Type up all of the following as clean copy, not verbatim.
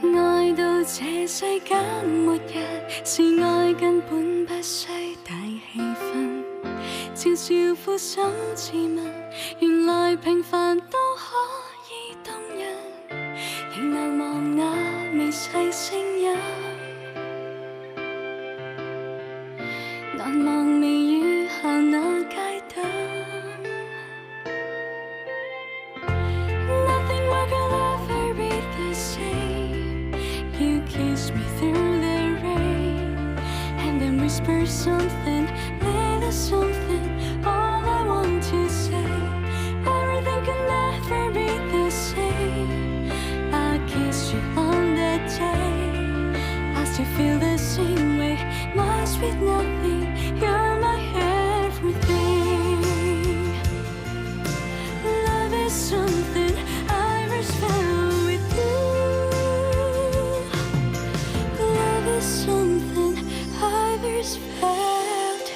愛到這世間末日，是愛根本不需大氣氛，悄悄撫心自問，原來平凡都可以動人，仍難忘那微細聲音，難忘微雨下那街燈。Nothing more could ever be the same. You kiss me through the rain, and then whisper something, little something. All I want to say, everything could never be the same. I kissed you on that day. I still feel the same way. My sweet nothing, you're my everything. Love is something I first found with you. Love is something I first felt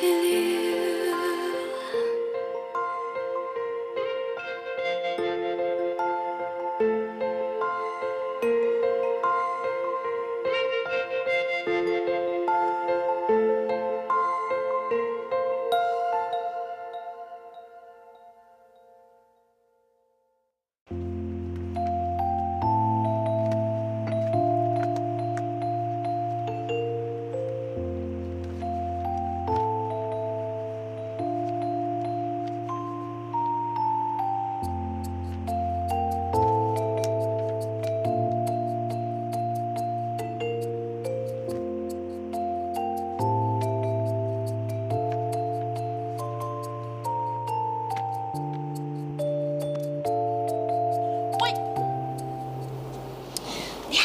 with you.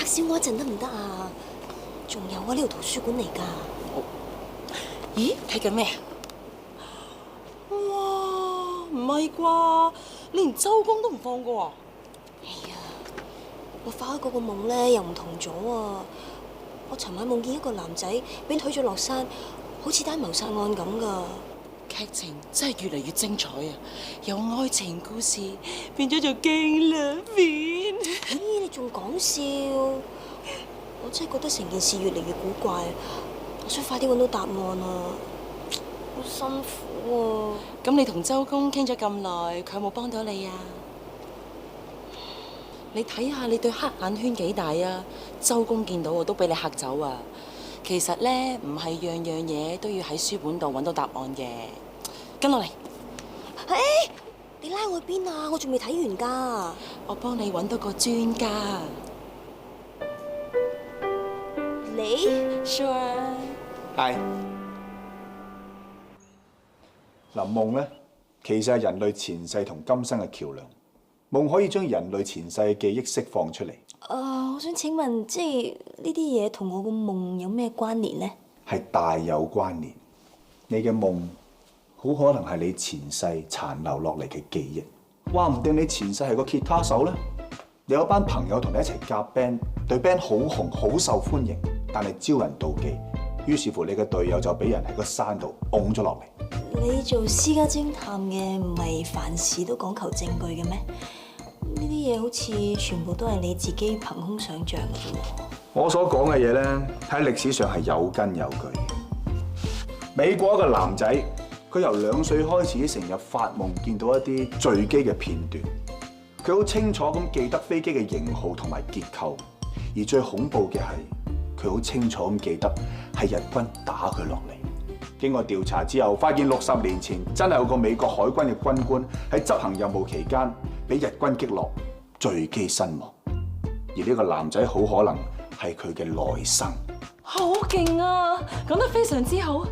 笑我一陣得唔得啊？仲有啊，呢度圖書館嚟㗎。咦，睇緊咩啊？哇，唔係啩？連周公都唔放過啊？哎呀，我發開嗰個夢咧又唔同咗啊！我尋晚夢見一個男仔俾推咗落山，好似單謀殺案咁㗎。劇情真係越嚟越精彩啊！由愛情故事變咗做驚慄片。咦，你仲講笑？我真係覺得成件事越嚟越古怪，我想快啲揾到答案啊！好辛苦啊！咁你同周公傾咗咁耐，佢有冇幫到你啊？你睇下你對黑眼圈幾大啊！周公見到我都俾你嚇走啊！其實咧，唔係樣樣嘢都要喺書本度揾到答案嘅。跟落嚟。你拉我去邊啊？我仲未睇完㗎。我幫你揾到個專家。你 ？Sure。係。嗱，夢咧其實係人類前世同今生嘅橋梁。夢可以將人類前世嘅記憶釋放出嚟。我想請問，即係呢啲嘢同我個夢有咩關聯呢？係大有關聯。你嘅夢好可能係你前世殘留落嚟嘅記憶。話唔定你前世係個吉他手咧，你有班朋友同你一齊夾 band， 隊 band 好紅好受歡迎，但係招人妒忌，於是乎你嘅隊友就俾人喺個山度拱咗落嚟。你做私家偵探嘅，唔係凡事都講求證據嘅咩？呢啲嘢好似全部都係你自己憑空想像嘅啫喎。我所講嘅嘢咧，喺歷史上係有根有據嘅。美國一個男仔，佢由2歲開始成日發夢見到一啲墜機嘅片段，佢好清楚咁記得飛機嘅型號同埋結構，而最恐怖嘅係佢好清楚咁記得係日軍打佢落嚟。經過調查之後，發現60年前真係有個美國海軍嘅軍官喺執行任務期間俾日軍擊落，墜機身亡。而呢個男仔好可能係佢嘅來生。好勁啊！講得非常之好。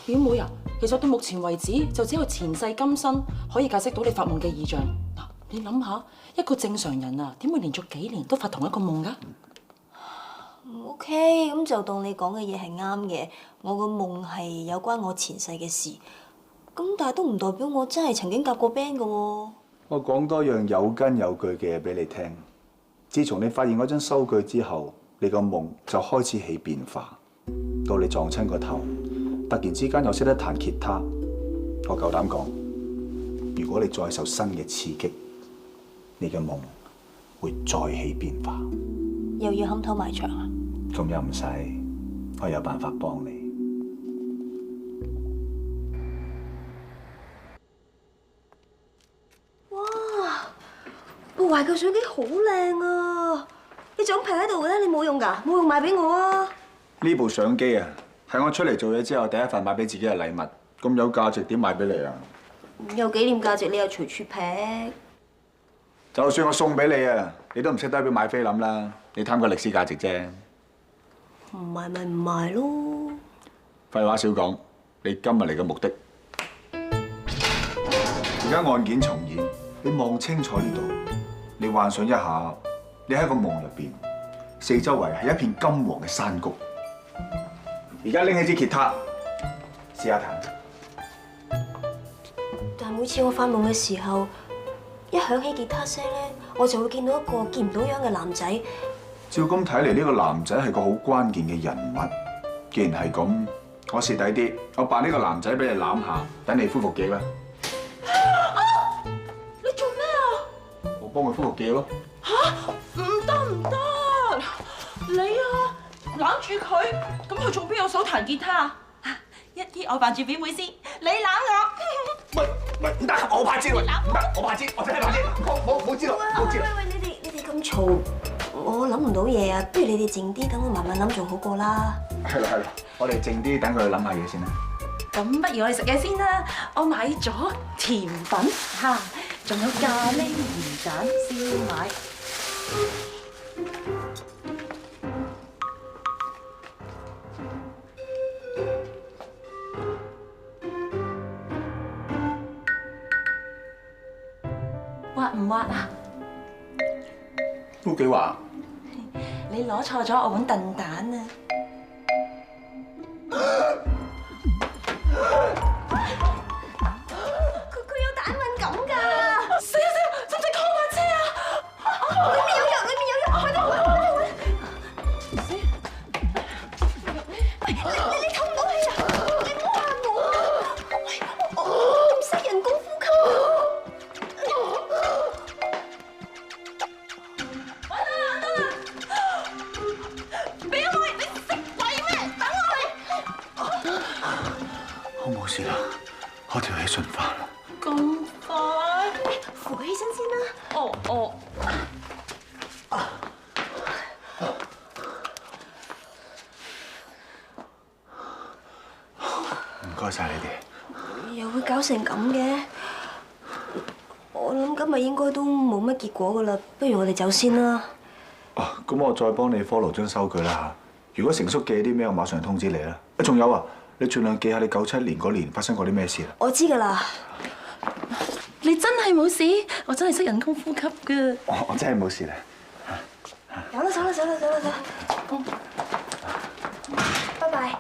表妹啊，其實到目前為止就只有前世今生可以解釋到你發夢嘅異象。嗱，你諗下，一個正常人啊，點會連續幾年都發同一個夢㗎？OK， 咁就當你講嘅嘢係啱嘅。我個夢係有關我前世嘅事，咁但係都唔代表我真係曾經夾過 band 嘅喎。我講多樣有根有據嘅嘢俾你聽。自從你發現嗰張收據之後，你個夢就開始起變化。到你撞親個頭，突然之間又識得彈吉他，我夠膽講，如果你再受新嘅刺激，你嘅夢會再起變化。又要冚頭埋牆啊？仲有唔使，我有辦法幫你。哇！部懷舊相機好靚啊！你仲平喺度嘅咧，你冇用㗎？冇用賣俾我啊！呢部相機啊，係我出嚟做嘢之後第一份買俾自己嘅禮物，咁有價值點賣俾你啊？有紀念價值，你又隨處劈。就算我送俾你啊，你都唔識得去買菲林啦，你貪個歷史價值啫。唔賣咪唔賣咯。廢話少講，你今日嚟嘅目的，而家案件重演，你望清楚呢度，你幻想一下，你喺個夢入邊，四周圍係一片金黃嘅山谷。而家拎起支吉他，試下彈。但係每次我發夢嘅時候，一響起吉他聲咧，我就會見到一個見唔到樣嘅男仔。照咁睇嚟，呢個男仔係個好關鍵嘅人物。既然係咁，我蝕底啲，我扮呢個男仔俾你攬下，等你恢復記憶啦。你做咩啊？我幫佢恢復記憶咯。唔得唔得！你啊，攬住佢，咁佢仲邊有手彈吉他啊？一我扮住表妹先，你攬我。唔得，我怕知，唔得，我怕知，我真係怕知，冇知道，冇知道。喂，你哋咁嘈，我諗唔到嘢啊！不如你哋靜啲，等我慢慢諗仲好過啦。係啦，我哋靜啲，等佢諗下嘢先啦。咁不如我哋食嘢先啦，我買咗甜品嚇，仲有咖喱魚蛋燒賣。滑唔滑啊？都幾滑。你攞錯咗我碗燉蛋啊！佢有蛋敏感㗎！死啊！使唔使 call 把車啊？裏面有藥，快啲揾！你透唔到氣啊！你唔好嚇我啊！我唔識人工呼吸。我冇事啦，我條氣順翻啦。咁快？扶佢起身先啦。哦。唔該晒你哋。又會搞成咁嘅，我諗今日應該都冇乜結果㗎啦，不如我哋走先啦。哦，咁我再幫你 follow 張收據啦嚇。如果成叔記啲咩，我馬上通知你啦。仲有啊，你盡量記下你97年嗰年發生過啲咩事啦。我知㗎啦。你真係冇事？我真係識人工呼吸㗎。我真係冇事啦。走啦。拜拜。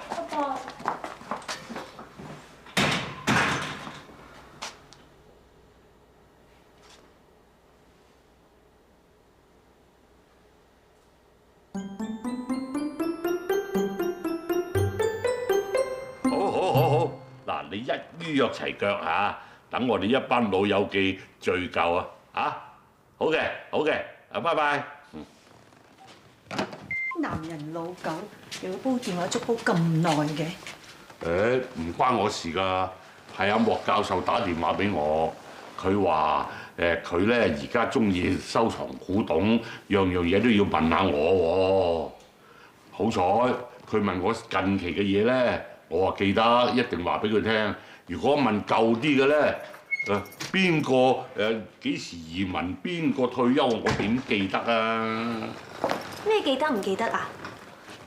好，嗱，你一於約齊腳嚇，等我哋一班老友記聚舊啊嚇！好嘅，啊，拜拜。男人老狗又要煲電話粥煲咁耐嘅。唔關我事㗎，係阿莫教授打電話俾我，佢話佢咧而家中意收藏古董，樣嘢都要問下我喎。好彩佢問我近期嘅嘢咧，我話記得一定話俾佢聽。如果問舊啲嘅咧，邊個幾時移民，邊個退休，我點記得啊？咩記得唔記得啊？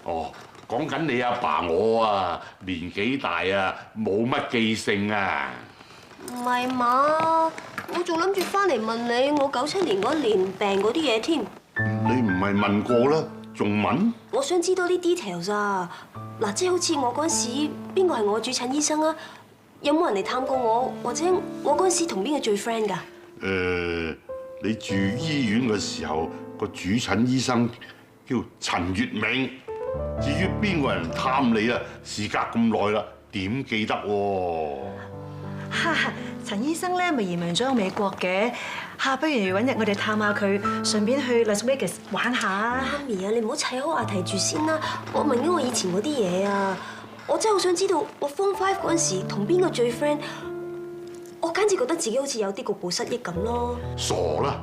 哦，講緊你阿爸我啊，年紀大啊，冇乜記性啊。唔係嘛，我仲諗住翻嚟問你我97年嗰年病嗰啲嘢添。你唔係問過啦，仲問？我想知多啲 details 啊！嗱，即係好似我嗰陣時，邊個係我主診醫生啊？有冇人嚟探過我？或者我嗰陣時同邊個最 friend 㗎？你住醫院嘅時候，個主診醫生叫陳月明。至於邊個人探你啊？事隔咁耐啦，點記得喎？陳醫生咧咪移民咗美國嘅，不如揾日我哋探下佢，順便去 Las Vegas 玩下。媽咪啊，你唔好扯開話題住先啦。我問緊我以前嗰啲嘢啊，我真係好想知道我 Form 5嗰陣時同邊個最 friend， 我簡直覺得自己好似有啲局部失憶咁咯。傻啦！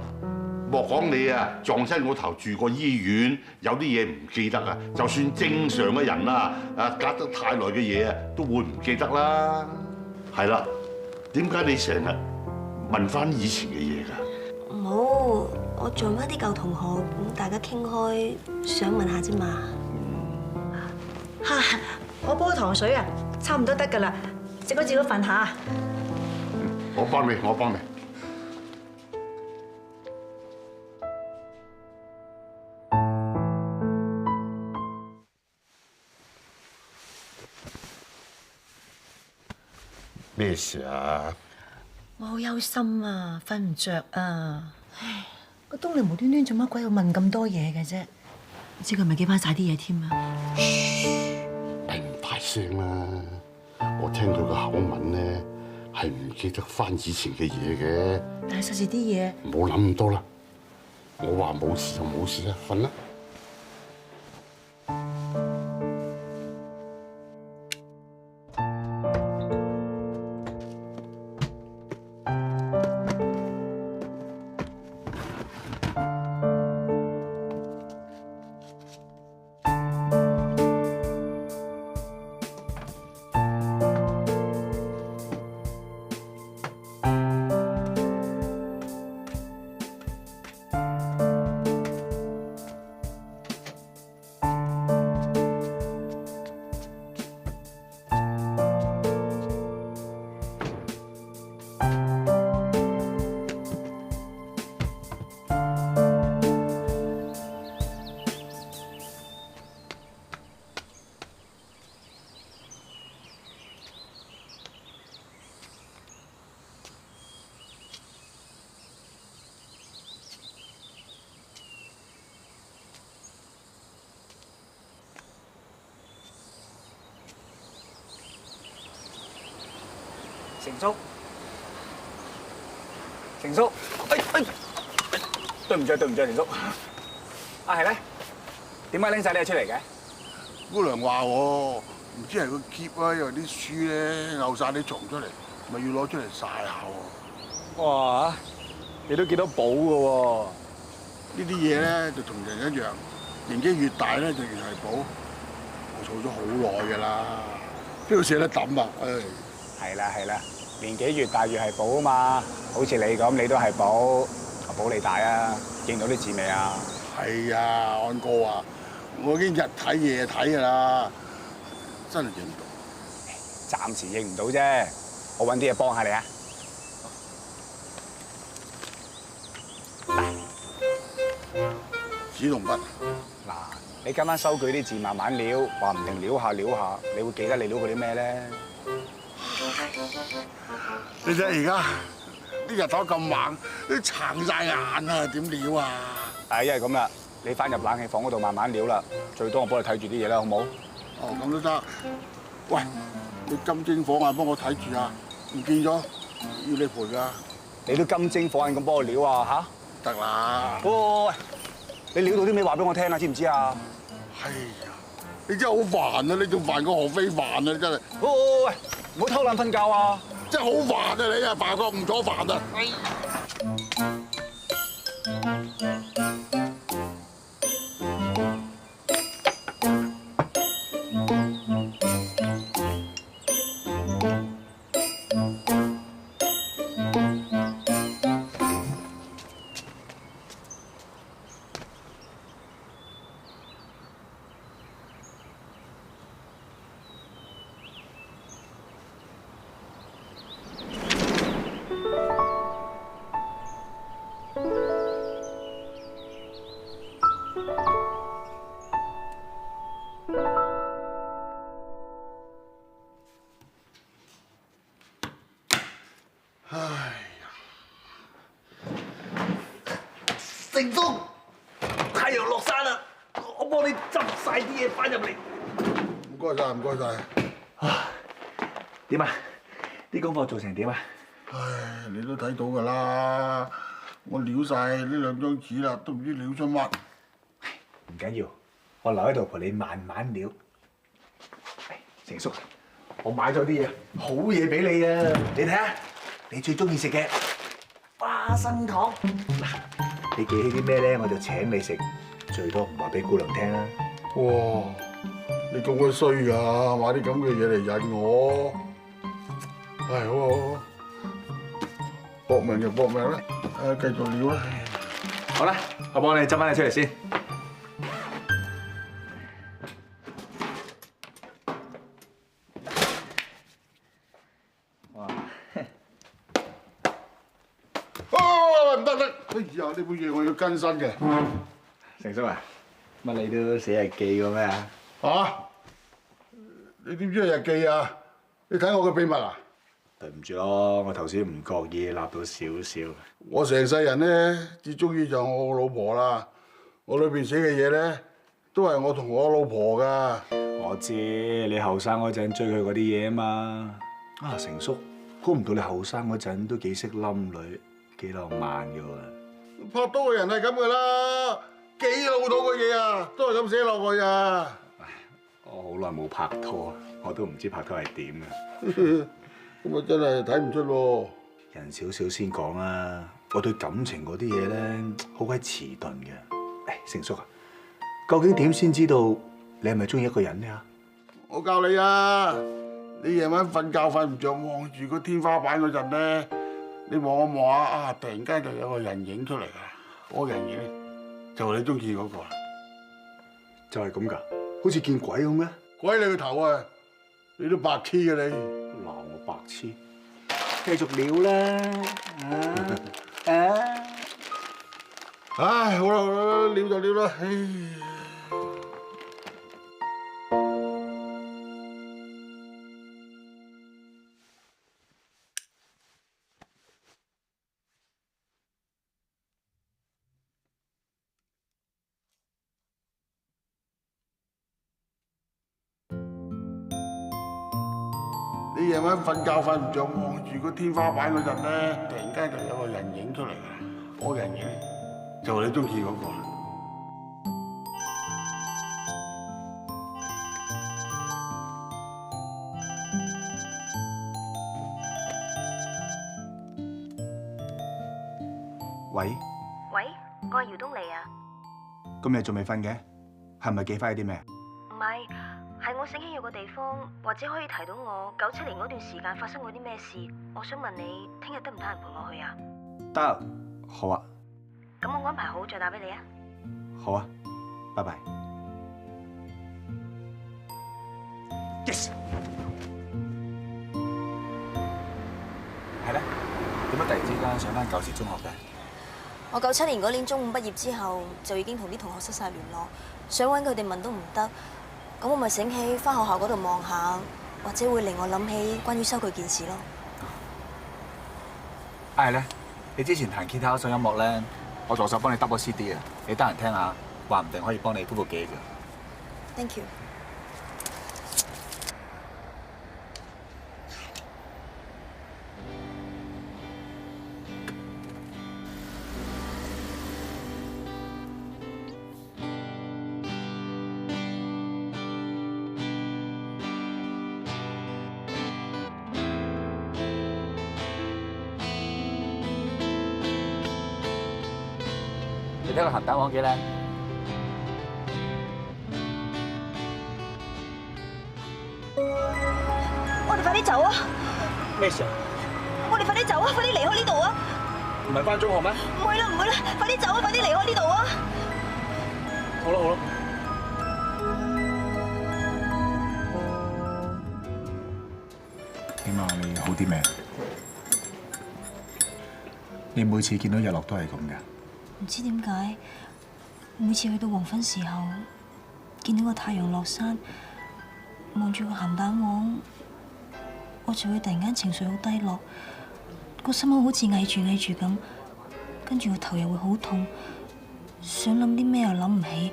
莫講你啊，撞親個頭住過醫院，有啲嘢唔記得啊。就算正常嘅人啦，隔得太耐嘅嘢啊，都會唔記得啦。係啦，點解你成日問翻以前嘅嘢㗎？唔好，我撞翻啲舊同學，咁大家傾開，想問下啫嘛。我煲糖水啊，差唔多得㗎啦，食咗自己瞓下。我幫你，我幫你。咩事啊？我好憂心啊，瞓唔着啊！唉，個東尼無端端做乜鬼要問咁多嘢嘅啫？唔知佢咪記翻晒啲嘢添啊？唔大聲啦！我聽佢個口吻咧，係唔記得翻以前嘅嘢嘅。但係實時啲嘢，唔好諗咁多啦。我話冇事就冇事啦，瞓啦。成叔，對唔住，成叔。係咧，點解拎晒呢嘢出嚟嘅？姑娘話我唔知係個篋啊，因為啲書咧漚晒啲蟲出嚟，咪要攞出嚟曬下喎。哇！你都幾多寶㗎喎？呢啲嘢咧就同人一樣，年紀越大咧就越係寶。我儲咗好耐㗎啦，邊度捨得抌啊？唉，係啦，年紀越大越係寶啊嘛。好似你咁，你都係寶，寶你大啊！認到啲字未啊？係啊，安哥啊，我已經日睇夜睇㗎啦，真係認唔到。暫時認唔到啫，我揾啲嘢幫下你啊！紙同筆。嗱，你跟翻收據啲字慢慢撩，話唔定撩下，你會記得你撩過啲咩咧？你睇而家啲日頭咁猛，都撐晒眼啊，點撩啊？一係咁啦，你翻入冷氣房嗰度慢慢撩啦，最多我幫你睇住啲嘢啦，好冇？哦，咁都得。喂，你金精火眼幫我睇住啊，唔見咗要你賠㗎。你都金睛火眼咁幫我撩啊嚇？得啦。喂，你撩到啲咩話俾我聽啊？知唔知啊？係呀，你真係好煩啊！你仲煩過何非煩啊！真係。喂，唔好偷懶瞓覺啊！真係好煩啊！你啊，煩過唔咗煩啊！成叔，太陽落山啦，我幫你執晒啲嘢翻入嚟。唔該晒，唔該晒。點啊？啲功課做成點啊？唉，你都睇到㗎啦，我撩晒呢兩張紙啦，都唔知撩咗乜。唔緊要，我留喺度陪你慢慢撩。成叔，我買咗啲嘢，好嘢俾你啊！你睇下，你最中意食嘅花生糖。嗱，你記起啲咩咧，我就請你食，最多唔話俾姑娘聽啦。哇！你咁鬼衰㗎，買啲咁嘅嘢嚟引我。唉，好好好，搏命就搏命啦，繼續撩啦。好啦，我幫你執翻你出嚟先。哇！唔得！哎呀，呢本嘢我要更新嘅。成叔啊，乜你都寫日記嘅咩啊？嚇！你點知係日記啊？你睇我嘅秘密啊？對唔住咯，我頭先唔覺意立到少少。我成世人咧，至中意就我老婆啦。我裏邊寫嘅嘢咧，都係我同我老婆噶。我知你後生嗰陣追佢嗰啲嘢啊嘛。啊，成叔，估唔到你後生嗰陣都幾識冧女，幾浪漫嘅喎。拍拖嘅人係咁噶啦，幾老土嘅嘢啊，都係咁寫落去啊。我好耐冇拍拖，我都唔知拍拖係點嘅。咁啊，真係睇唔出喎。人少少先講啦，我對感情嗰啲嘢咧，好鬼遲鈍嘅。誒，成叔啊，究竟點先知道你係咪中意一個人咧？我教你啊，你夜晚瞓覺瞓唔着，望住個天花板嗰陣咧，你望一望下啊，突然間就有個人影出嚟啊！嗰個人影咧，就係你中意嗰個啦。就係咁㗎，好似見鬼咁咩？鬼你個頭啊！你都白痴嘅你。鬧我白痴，繼續撩啦！唉，好啦好啦，撩就撩啦，唉。你夜晚瞓覺瞓唔着，望住個天花板嗰陣咧，突然間就有個人影出嚟㗎。嗰個人影咧，就係你中意嗰個啦。喂，喂，我係姚東嚟啊。今日仲未瞓嘅？係咪記翻啲咩？唔係，係我醒起有個地方，或者可以提到我97年嗰段時間發生過啲咩事。我想問你，聽日得唔得閒陪我去啊？得，好啊。咁我安排好再打俾你啊。好啊，拜拜。Yes。係咧，點解突然之間上翻舊時中學嘅？我97年嗰年中五畢業之後，就已經同啲同學失晒聯絡，想揾佢哋問都唔得。咁我咪醒起翻學校嗰度望下，或者會令我諗起關於收據件事咯。係咧，你之前彈吉他上音樂咧，我助手幫你揼個 CD 啊，你得閒聽下，話唔定可以幫你恢復記憶㗎。Thank you。你睇個鹹蛋黃幾靚？我哋快啲走啊！咩事啊？我哋快啲走啊！快啲離開呢度啊！唔係返中學咩？唔去啦，唔去啦！快啲走啊！快啲離開呢度啊！好啦好啦。點啊？你好啲未？你每次見到日落都係咁嘅？唔知點解，每次去到黃昏時候，見到個太陽落山，望住個鹹蛋黃，我就會突然間情緒好低落，個心口好似翳住翳住咁，跟住個頭又會好痛，想諗啲咩又諗唔起，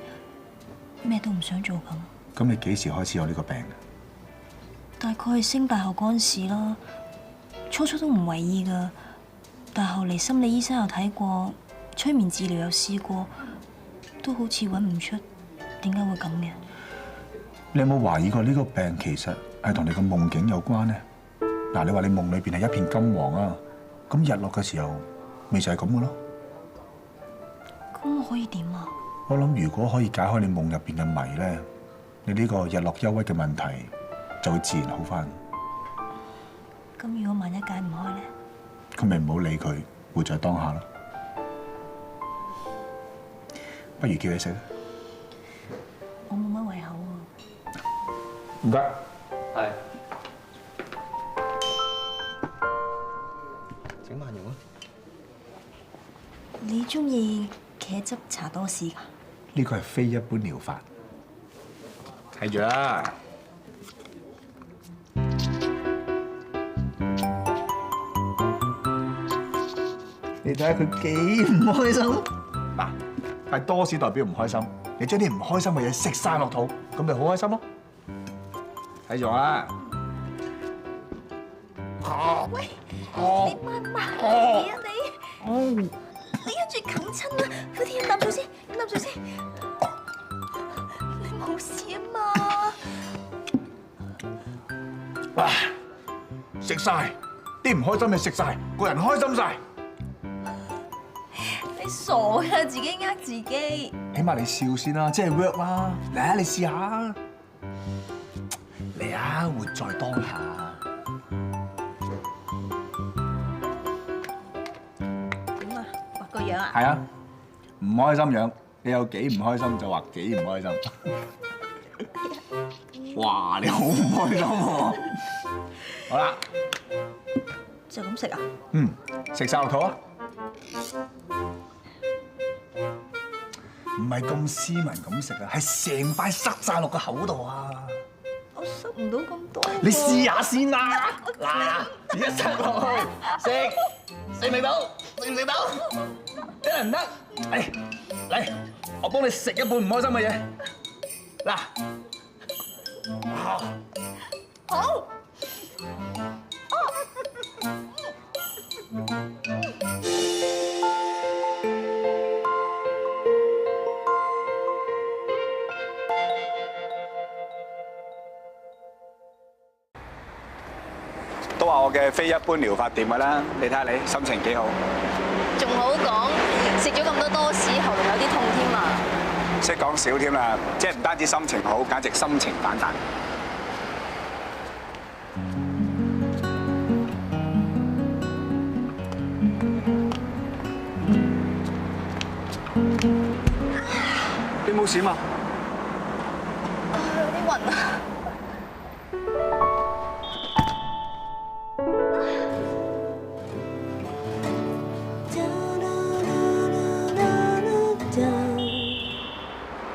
咩都唔想做咁。咁你幾時開始有呢個病？大概係升大學嗰陣時啦，初初都唔為意㗎，但後嚟心理醫生又睇過，催眠治療又試過，都好似揾唔出點解會咁嘅。你有冇懷疑過呢個病其實係同你個夢境有關呢？嗱，你話你夢裏邊係一片金黃啊，咁日落嘅時候咪就係咁嘅咯。咁我可以點啊？我諗如果可以解開你夢入邊嘅謎咧，你呢個日落憂鬱嘅問題就會自然好返。咁如果萬一解唔開咧？咁咪唔好理佢，活在當下咯。不如叫你食啦。我冇乜胃口喎。唔該。係。整慢用啊！你中意茄汁茶多士㗎？呢個係非一般療法。睇住啦。你睇下佢幾唔開心。嗱，係多士代表唔開心，你將啲唔開心嘅嘢食晒落肚，咁咪好開心咯。睇住啦。喂，你慢慢嚟啊你！你跟住啃親啦，快啲飲啖水先，飲啖水先。你冇事啊嘛？哇！食晒啲唔開心嘅食晒，個人開心晒。你傻呀，自己呃自己。起碼你笑先啦，即係 work 啦。嚟啊，你試下。嚟啊，活在當下。點啊？畫個樣啊？係啊，唔開心樣，你有幾唔開心就話幾唔開心。哇！你好唔開心喎。好啦，就咁食啊？食晒落肚啊！唔係咁斯文咁食啊，係成塊塞晒落個口度啊！我塞唔到咁多。你試下先啦！嗱，一塞落去，食未到？食唔食到？得唔得？嚟，我幫你食一半唔開心嘅嘢。嗱，好。都話我嘅非一般療法掂㗎啦，你睇下你心情幾好。仲好講，食咗咁多多士，喉嚨有啲痛添啊！識講少添啦，即係唔單止心情好，簡直心情反彈。你冇事嘛？有啲暈啊！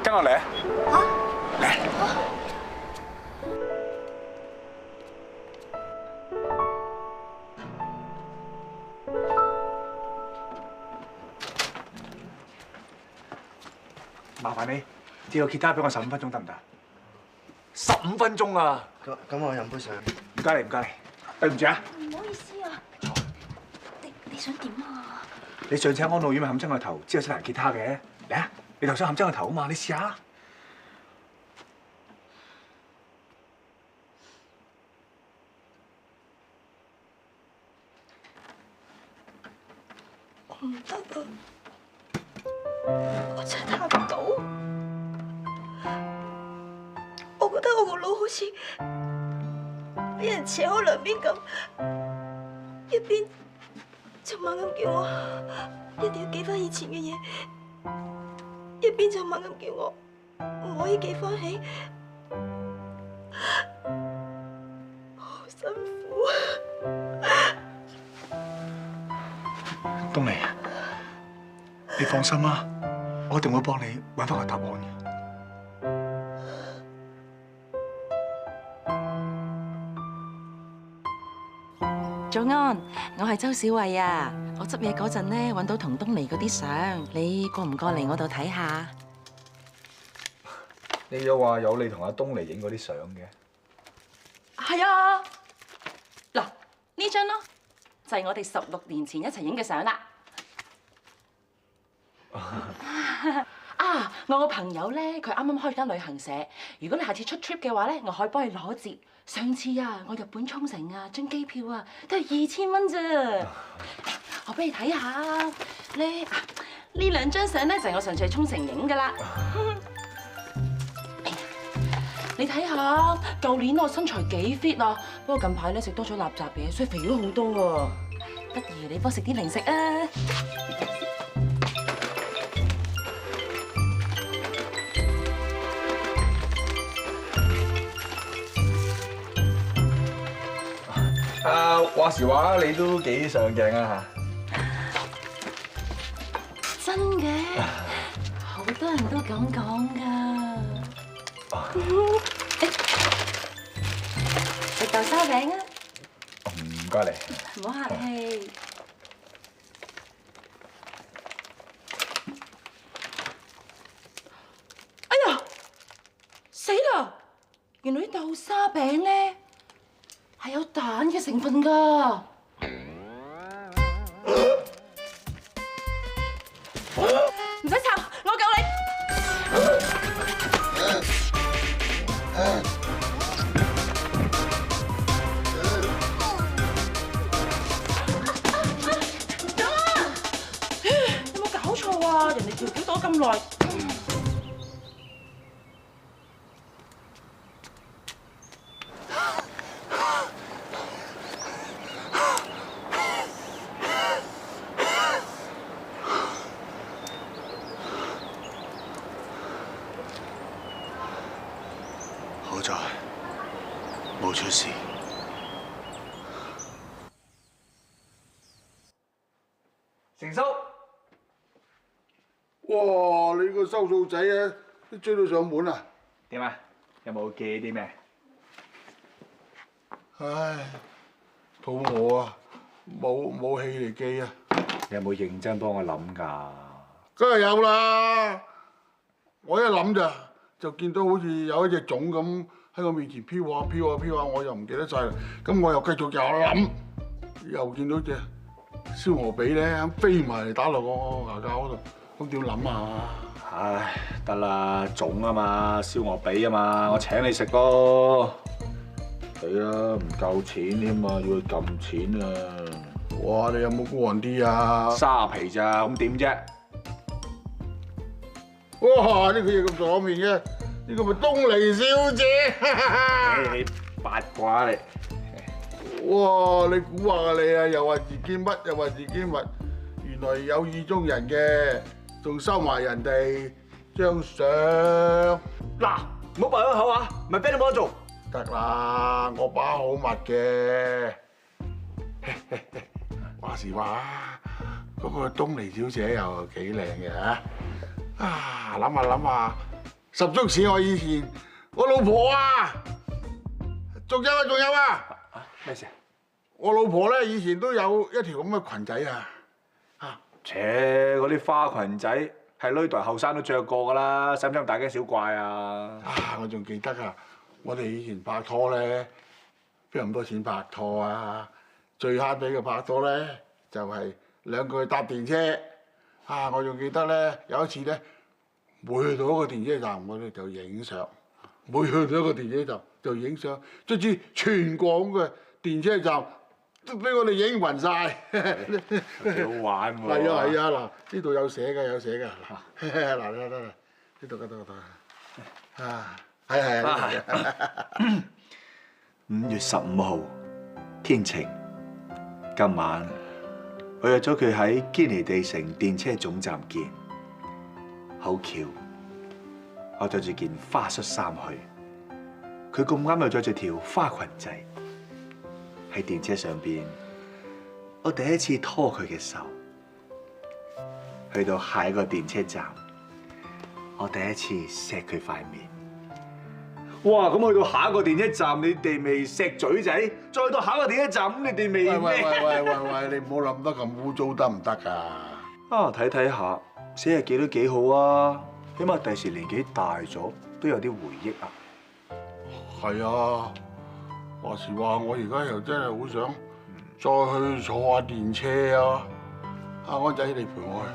跟我嚟啊！嚟！麻煩你借個吉他俾我15分鐘得唔得？15分鐘啊！咁我飲杯水。唔該你，唔該你，對唔住啊！唔好意思啊。你想點啊？你上次喺安老院咪冚親個頭，之後識彈吉他嘅，嚟啊！你頭想冚親個頭啊嘛，你試下。唔得啊！我真係彈唔到。我覺得我個腦好似俾人扯開兩邊咁，一邊就猛咁叫我一定要記翻以前嘅嘢，一邊就猛咁叫我唔可以記翻起，好辛苦啊！東尼，你放心啦，我一定會幫你揾翻個答案嘅。早安，我係周小慧啊！我執嘢嗰陣咧，揾到同東尼嗰啲相，你過唔過嚟我度睇下？你又話有你同阿東尼影嗰啲相嘅？係啊，嗱呢張咯，就係我哋16年前一齊影嘅相啦。啊！我個朋友咧，佢啱啱開咗間旅行社。如果你下次出 trip 嘅話咧，我可以幫你攞折。上次啊，我日本沖繩啊，張機票啊，都係2000蚊啫。我俾你睇下咧，呢2張相咧就係我上次去沖繩影噶啦。你睇下，舊年我身材幾 fit 啊，不過近排咧食多咗垃圾嘢，所以肥咗好多喎。不如你幫食啲零食啊！話時話你都幾上鏡啊真嘅，好多人都咁講噶。食豆沙餅啊！唔該你。唔好客氣。哎呀，死啦！原來啲豆沙餅咧係有蛋嘅成分㗎。唔使吵，我救你。有冇搞錯啊？人哋條橋躲咁耐。好在冇出事。成叔，哇！你個收數仔啊，都追到上門啊！點啊？有冇記啲咩？唉，肚餓啊，冇氣嚟記啊！你有冇認真幫我諗㗎？梗係有啦！我一諗咋，就見到好似有一隻粽咁喺我面前飄下飄下飄下，我又唔記得晒啦。咁我又繼續又諗，又見到隻燒鵝髀咧飛埋嚟打落我牙膠嗰度，咁點諗啊？唉，得啦，粽啊嘛，燒鵝髀啊嘛，我請你食咯。死啦，唔夠錢添啊，要去撳錢啊！哇！你有冇高昂啲啊？沙皮咋，咁點啫？哇！呢個嘢咁左面嘅，呢個咪東尼小姐。你八卦你。哇！你估下啊你啊，又話自己乜，又話自己乜，原來有意中人嘅，仲收埋人哋張相。嗱，唔好閉咗口啊，唔係俾你冇得做。得啦，我把好密嘅。話時話，嗰個東尼小姐又幾靚嘅嚇。啊，諗下諗下，十足似我以前我老婆啊！仲有啊，仲有啊！咩事？我老婆咧以前都有一條咁嘅裙仔啊！切，嗰啲花裙仔係呢代後生都着過㗎啦，使唔使咁大驚小怪啊？我仲記得啊！我哋以前拍拖咧，邊有咁多錢拍拖啊？最慳俾佢拍拖咧，就係2個去搭電車。我仲記得咧，有一次咧，每去到一個電車站，我哋就影相；每去到一個電車站就影相，卒之全港嘅電車站都俾我哋影暈晒。幾好玩喎！係啊係啊，嗱，呢度有寫㗎有寫㗎，嗱得得，呢度係啊。5月15號，天晴。今晚我約咗佢喺堅尼地城電車總站見。好巧，我着住件花恤衫去，佢咁啱又着住條花裙仔。喺電車上邊，我第一次拖佢嘅手。去到下一個電車站，我第一次錫佢塊面。哇！咁去到下一個電車站，你哋未錫嘴仔，再到下一個電車站，咁你哋未咩？喂，你唔好諗得咁污糟得唔得㗎？睇睇下，寫日記都幾好啊，起碼第時年紀大咗都有啲回憶啊。係啊，話時話我而家又真係好想再去坐下電車啊！阿安仔，你陪我去。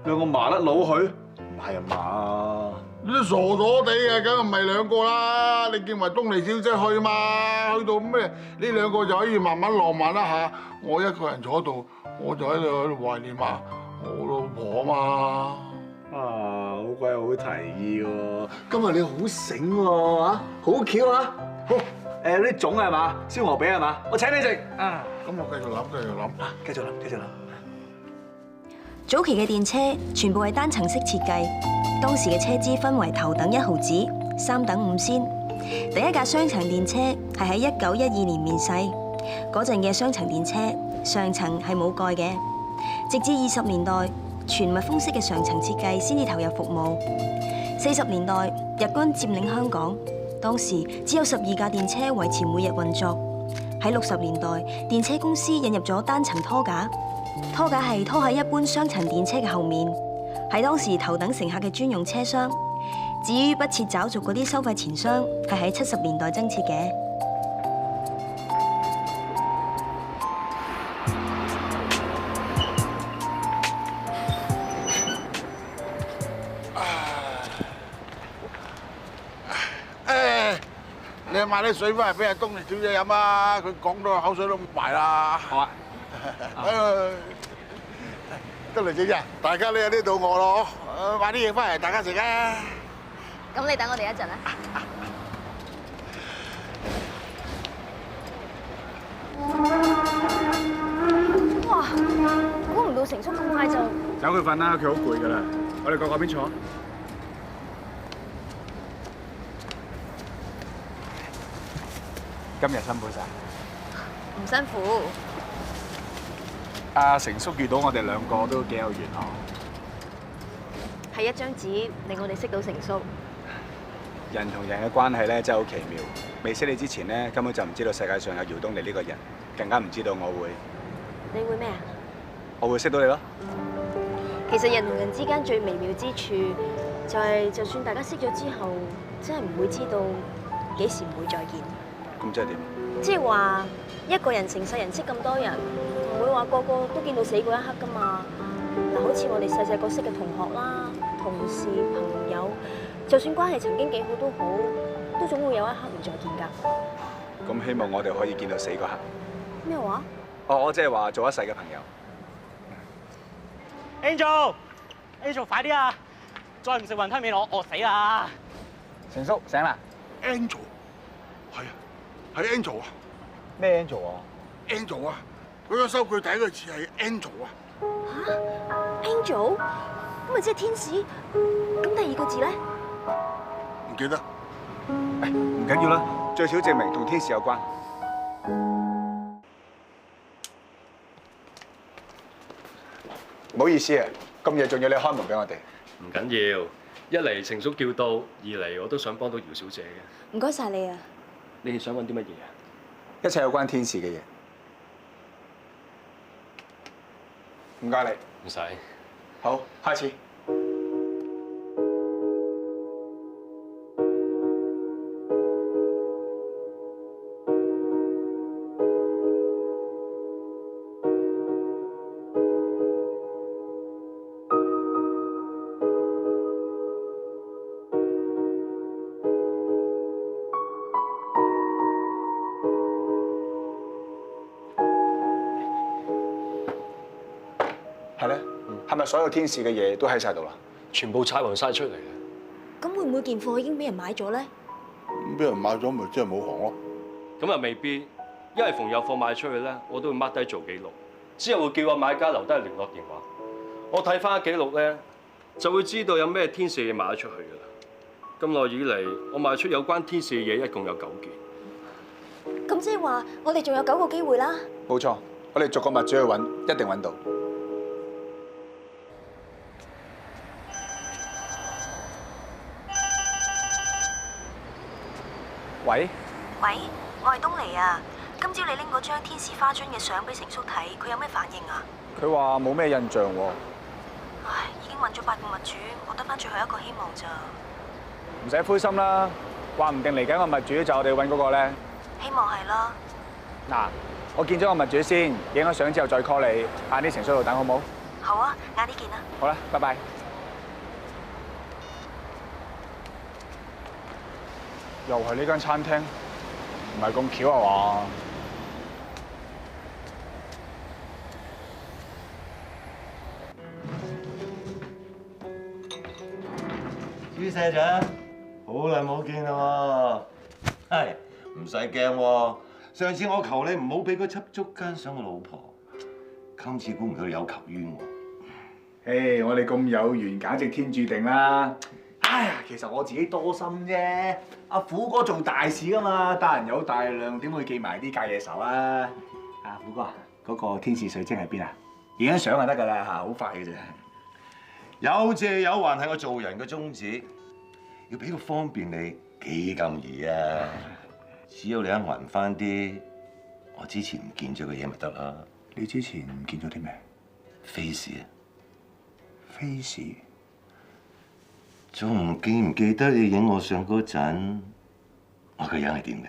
兩個麻甩佬去？唔係啊嘛？你都傻傻地嘅，梗係唔係兩個啦？你叫埋東尼小姐去嘛？去到咩？呢兩個就可以慢慢浪漫一下。我一個人坐度，我就喺度懷念下我老婆嘛。啊，好鬼好提議喎！今日你好醒喎，好巧啊！好，嗰啲粽係嘛？燒鵝餅係嘛？我請你食啊！咁我繼續諗，繼續諗。早期嘅電車全部係單層式設計，當時嘅車資分為頭等1毫子、3等5仙。第一架雙層電車係喺1912年面世，嗰陣嘅雙層電車上層係冇蓋嘅，直至20年代全密封式嘅上層設計先至投入服務。40年代日軍佔領香港，當時只有12架電車維持每日運作。喺60年代，電車公司引入咗單層拖架。拖架係拖喺一般雙層電車嘅後面，係當時頭等乘客嘅專用車廂。至於不設爪軸嗰啲收費錢箱，係喺70年代增設嘅。你買啲水翻嚟俾阿東尼小姐飲啊！佢講到口水都埋啦。好啊。東尼小姐，大家都有啲肚餓咯，買啲嘢翻嚟大家食啊！咁你等我哋一陣啊。哇！估唔到成叔咁快就由佢瞓啦，佢好攰㗎啦。我哋過嗰邊坐。今日辛苦晒。唔辛苦。阿成叔遇到我哋兩個都幾有緣啊！係一張紙令我哋識到成叔。人同人嘅關係咧真係好奇妙。未識你之前咧，根本就唔知道世界上有姚東尼呢個人，更加唔知道我會。你會咩啊？我會識到你咯。其實人同人之間最微妙之處，就係就算大家識咗之後，真係唔會知道幾時唔會再見。咁即係點？即係話一個人成世人識咁多人，唔會話個個都見到死嗰一刻噶嘛。嗱，好似我哋細細個識嘅同學啦、同事、朋友，就算關係曾經幾好都好，都總會有一刻唔再見㗎。咁希望我哋可以見到死嗰刻。咩話？我即係話做一世嘅朋友。Angel，快啲啊！再唔食雲吞麵，我餓死啦！成叔醒啦 Angel， 係啊，係 Angel 啊！咩 Angel 啊 ？Angel 啊！佢個收據第一個字係 Angel 啊！嚇 ？Angel？咁咪即係天使？咁第二個字咧？唔記得。唔緊要啦，最少證明同天使有關。唔好意思啊，咁夜仲要你開門俾我哋。唔緊要，一嚟成叔叫到，二嚟我都想幫到姚小姐嘅。唔該晒你啊！你哋想揾啲乜嘢啊？一切有關天使嘅嘢。唔該你。唔使。好，開始。係咧，係咪所有天使嘅嘢都喺晒度啦？全部拆勻晒出嚟啦！咁會唔會件貨已經俾人買咗咧？咁俾人買咗，咪即係冇行咯？咁又未必，因為逢有貨賣出去咧，我都會 mark 低做記錄，之後會叫個買家留低聯絡電話。我睇翻記錄咧，就會知道有咩天使嘢賣咗出去噶啦。咁耐以嚟，我賣出有關天使嘅嘢一共有9件。咁即係話，我哋仲有9個機會啦。冇錯，我哋逐個物主去揾，一定揾到。喂，我係東尼啊。今朝你拎嗰張天使花樽嘅相俾成叔睇，佢有咩反應啊？佢話冇咩印象喎。唉，已經揾咗8個物主，我得翻最後一個希望咋。唔使灰心啦，話唔定嚟緊個物主就我哋揾嗰個咧。希望係啦。嗱，我見咗個物主先，影咗相之後再 call 你，晏啲成熟度等好冇？好啊，晏啲見啦。好啦，拜拜。又係呢間餐廳，唔係咁巧啊嘛？朱社長，好耐冇見啦喎！係唔使驚喎，上次我求你唔好俾佢緝足奸上我老婆，今次估唔到你有求於我。誒，我哋咁有緣，簡直天注定啦！哎呀，其實我自己多心啫。阿虎哥做大事噶嘛，大人有大量，點會記埋啲隔夜仇啊？阿虎哥，嗰個天使水晶喺邊啊？影張相就得㗎啦嚇，好快嘅啫。有借有還係我做人嘅宗旨，要俾個方便你幾咁易啊！只要你肯還翻啲我之前唔見咗嘅嘢咪得啦。你之前唔見咗啲咩？face 啊 ？face？仲唔記得你影我相嗰陣，我個樣係點嘅？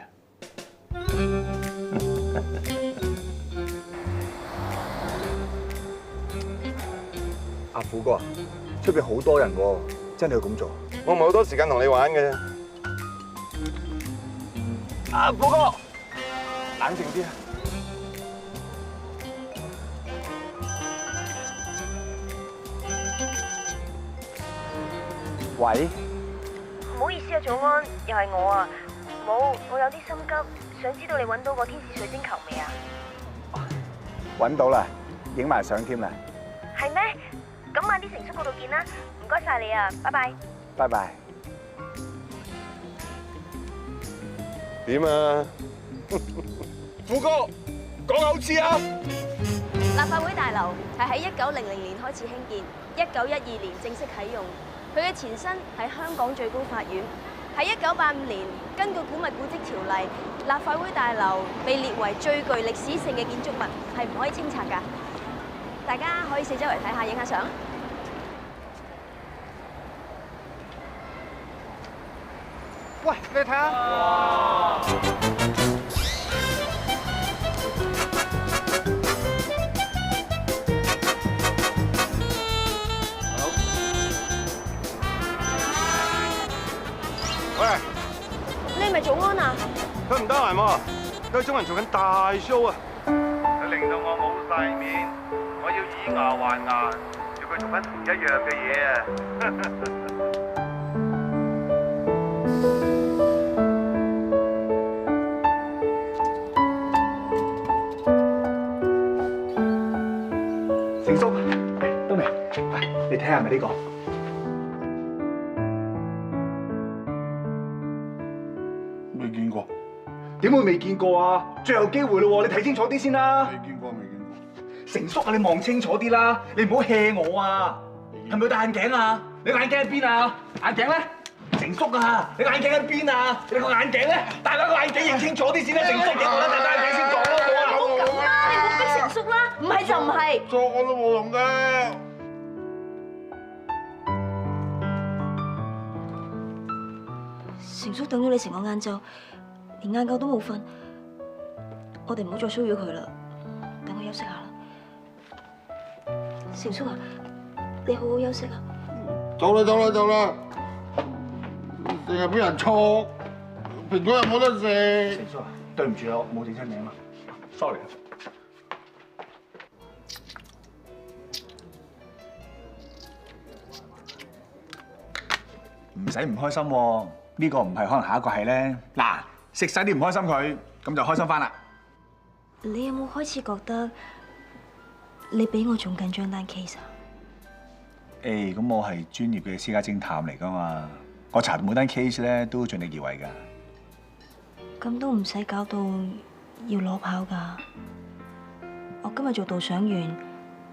阿虎哥，出邊好多人喎，真係要咁做？我冇好多時間同你玩嘅。阿虎哥，冷靜啲啊！喂，唔好意思啊，早安，又係我啊。冇，我有啲心急，想知道你揾到個天使水晶球未啊？揾到啦，影埋相添啦。係咩？咁晏啲成叔嗰度見啦，唔該晒你啊，拜拜。拜拜。點啊？虎哥，講口次啊！立法會大樓係喺1900年開始興建，1912年正式啟用。佢嘅前身係香港最高法院。喺1985年，根據古物古蹟條例，立法會大樓被列為最具歷史性嘅建築物，係唔可以清拆㗎。大家可以四周圍睇下，影下相。喂，你睇下。哇！喂，你係咪早安啊？佢唔得閒喎，佢中人做緊大 show 啊！佢令到我冇晒面，我要以牙還牙，叫佢做翻同一樣嘅嘢啊！成叔，東明，嚟，你睇下係咪呢個？未見過。點會未見過啊？最後機會咯喎，你睇清楚啲先啦。未見過，未見過。成叔啊，你望清楚啲啦，你唔好 hea 我啊！係咪要戴眼鏡啊？你個眼鏡喺邊啊？眼鏡咧？成叔啊，你個眼鏡喺邊啊？你個眼鏡咧？戴翻個眼鏡認清楚啲先啦，成叔，你我啦，戴翻眼鏡先講啦，好啊！唔好咁啦，你唔好逼成叔啦，唔係就唔係。作我都冇用嘅。成叔等咗你成個晏晝，連晏覺都冇瞓，我哋唔好再騷擾佢啦，等佢休息下啦。成叔啊，你好好休息啊！走啦，走啦，走啦！成日俾人錯，蘋果又冇得食。成叔啊，對唔住啊，我冇整親名啊 ，sorry 啊。唔使唔開心喎，呢個唔係，可能下一個係咧。嗱，食晒啲唔開心佢，咁就開心翻啦。你有冇開始覺得你比我仲緊張單 case 啊？誒，咁我係專業嘅私家偵探嚟噶嘛，我查每單 case 咧都盡力而為㗎。咁都唔使搞到要攞跑㗎。我今日做導賞員，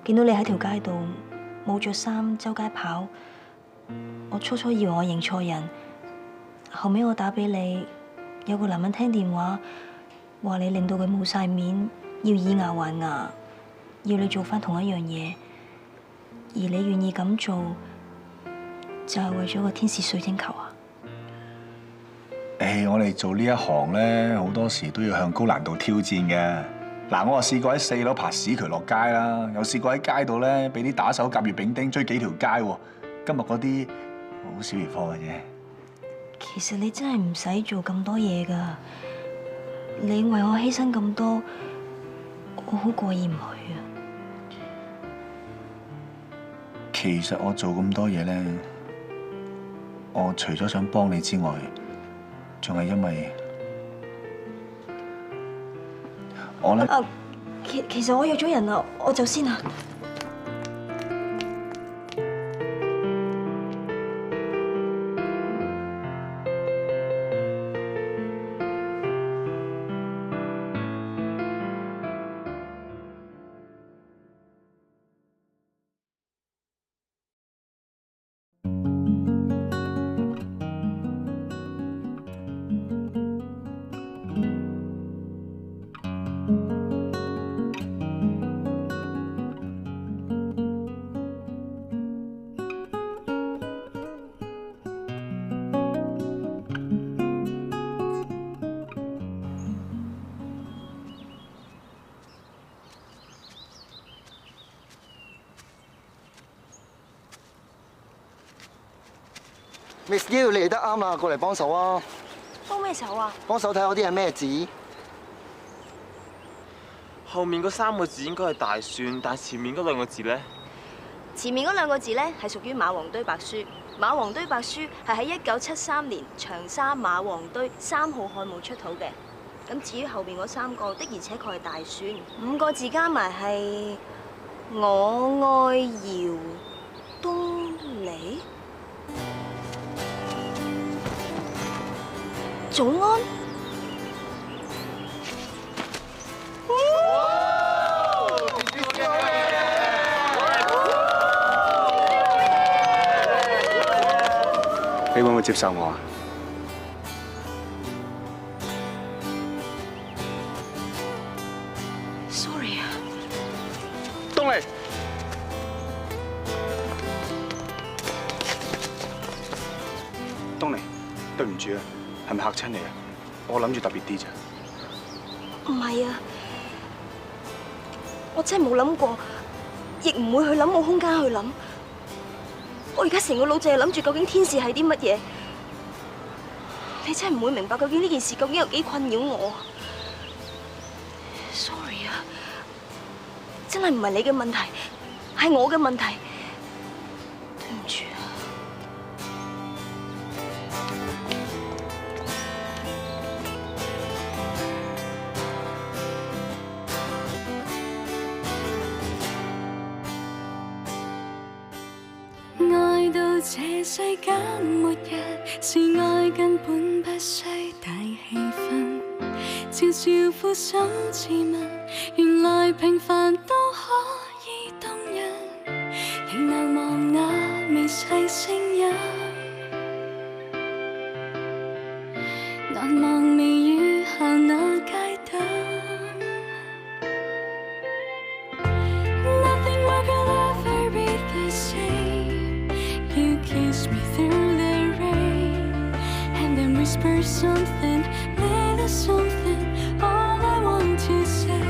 見到你喺條街度冇着衫周街跑，我初初以為我認錯人，後尾我打俾你，有個男人聽電話話你令到佢冇晒面，要以牙還牙，要你做翻同一樣嘢，而你願意咁做，就係為咗個天使水晶球啊！誒，我哋做呢一行咧，好多時都要向高難度挑戰嘅。嗱，我試過喺4樓爬屎渠落街啦，又試過喺街度咧俾啲打手甲乙丙丁追幾條街喎。今日嗰啲好小兒科嘅啫。其實你真係唔使做咁多嘢㗎，你為我犧牲咁多，我好過意唔去啊。其實我做咁多嘢咧，我除咗想幫你之外，仲係因為我咧。其實我約咗人啦，我走先啦。Miss Yiu， 你嚟得啱啦，過嚟幫手啊！幫咩手啊？幫手睇下嗰啲係咩字？後面嗰3個字應該係大蒜，但係前面嗰2個字咧？前面嗰2個字咧係屬於馬王堆白書。馬王堆白書係喺1973年長沙馬王堆3號漢墓出土嘅。咁至於後邊嗰3個的而且確係大蒜，5個字加埋係我愛姚東尼。早安。你會唔會接受我啊？東尼，東尼，對唔住啊，係咪嚇親你啊？我諗住特別啲咋。唔係啊，我真係冇諗過，亦唔會去諗冇空間去諗。我而家成個腦淨係諗住究竟天使係啲乜嘢。你真係唔會明白究竟呢件事究竟有幾困擾我。Sorry 啊，真係唔係你嘅問題，係我嘅問題。對唔住啊。愛到這世間末日，是愛根本不需大氣氛，悄悄撫心自問，原來平凡都可以動人，仍難忘那微細聲音，難忘微雨下那街燈。Nothing more could ever be the same. You kiss me through the rain, and then whisper something, little something. All I want to say.